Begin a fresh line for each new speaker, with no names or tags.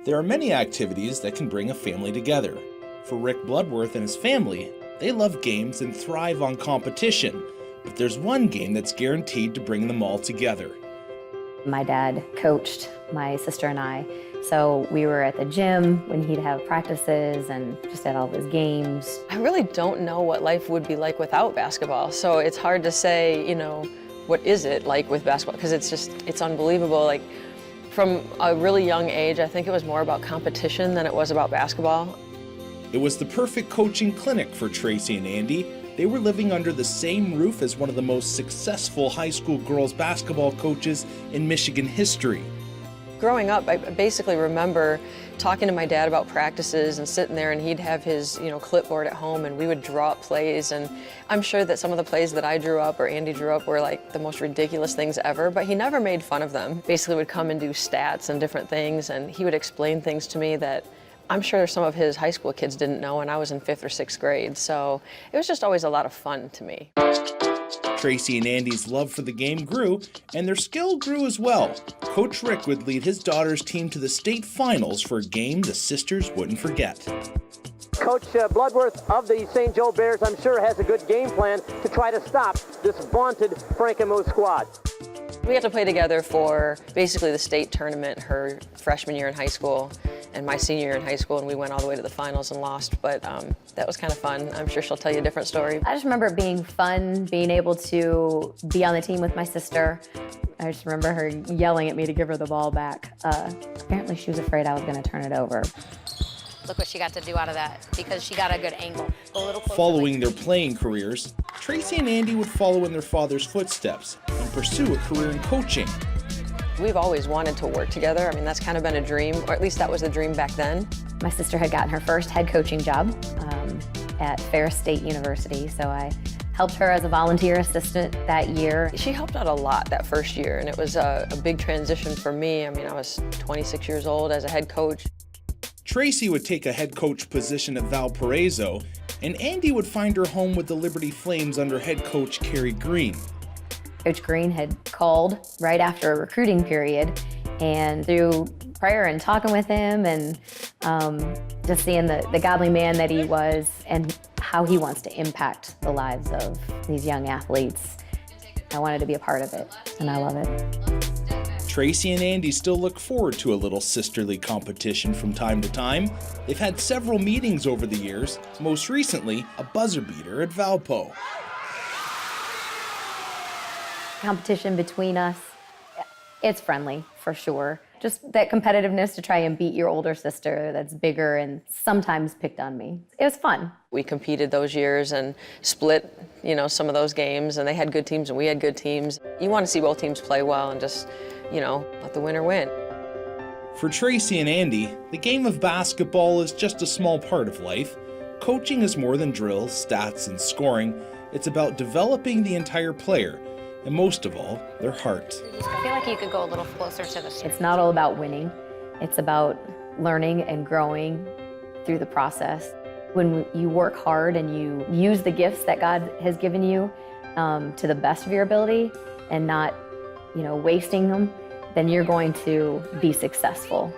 There are many activities that can bring a family together. For Rick Bloodworth and his family, they love games and thrive on competition, but there's one game that's guaranteed to bring them all together.
My dad coached my sister and I, so we were at the gym when he'd have practices and just at all his games.
I really don't know what life would be like without basketball, so it's hard to say, what is it like with basketball, because it's unbelievable. Like, from a really young age, I think it was more about competition than it was about basketball.
It was the perfect coaching clinic for Tracy and Andy. They were living under the same roof as one of the most successful high school girls basketball coaches in Michigan history.
Growing up, I basically remember talking to my dad about practices and sitting there, and he'd have his clipboard at home, and we would draw up plays. And I'm sure that some of the plays that I drew up or Andy drew up were like the most ridiculous things ever, but he never made fun of them. Basically would come and do stats and different things, and he would explain things to me that I'm sure some of his high school kids didn't know, and I was in 5th or 6th grade, so it was just always a lot of fun to me.
Tracy and Andy's love for the game grew, and their skill grew as well. Coach Rick would lead his daughter's team to the state finals for a game the sisters wouldn't forget.
Coach Bloodworth of the St. Joe Bears, I'm sure, has a good game plan to try to stop this vaunted Frankenmuth squad.
We had to play together for basically the state tournament her freshman year in high school and my senior year in high school, and we went all the way to the finals and lost, but that was kind of fun. I'm sure she'll tell you a different story.
I just remember it being fun, being able to be on the team with my sister. I just remember her yelling at me to give her the ball back. Apparently she was afraid I was going to turn it over.
Look what she got to do out of that, because she got a good angle. A little closer.
Following their playing careers, Tracy and Andy would follow in their father's footsteps and pursue a career in coaching.
We've always wanted to work together. I mean, that's kind of been a dream, or at least that was the dream back then.
My sister had gotten her first head coaching job at Ferris State University, so I helped her as a volunteer assistant that year.
She helped out a lot that first year, and it was a big transition for me. I mean, I was 26 years old as a head coach.
Tracy would take a head coach position at Valparaiso, and Andy would find her home with the Liberty Flames under head coach Carrie Green.
Coach Green had called right after a recruiting period, and through prayer and talking with him and just seeing the godly man that he was and how he wants to impact the lives of these young athletes, I wanted to be a part of it, and I love it.
Tracy and Andy still look forward to a little sisterly competition from time to time. They've had several meetings over the years, most recently a buzzer beater at Valpo.
Competition between us, it's friendly for sure. Just that competitiveness to try and beat your older sister that's bigger and sometimes picked on me. It was fun.
We competed those years and split, some of those games, and they had good teams and we had good teams. You want to see both teams play well and just, let the winner win.
For Tracy and Andy, the game of basketball is just a small part of life. Coaching is more than drills, stats, and scoring. It's about developing the entire player, and most of all, their heart.
I feel like you could go a little closer to the
It's not all about winning. It's about learning and growing through the process. When you work hard and you use the gifts that God has given you to the best of your ability and not, wasting them, then you're going to be successful.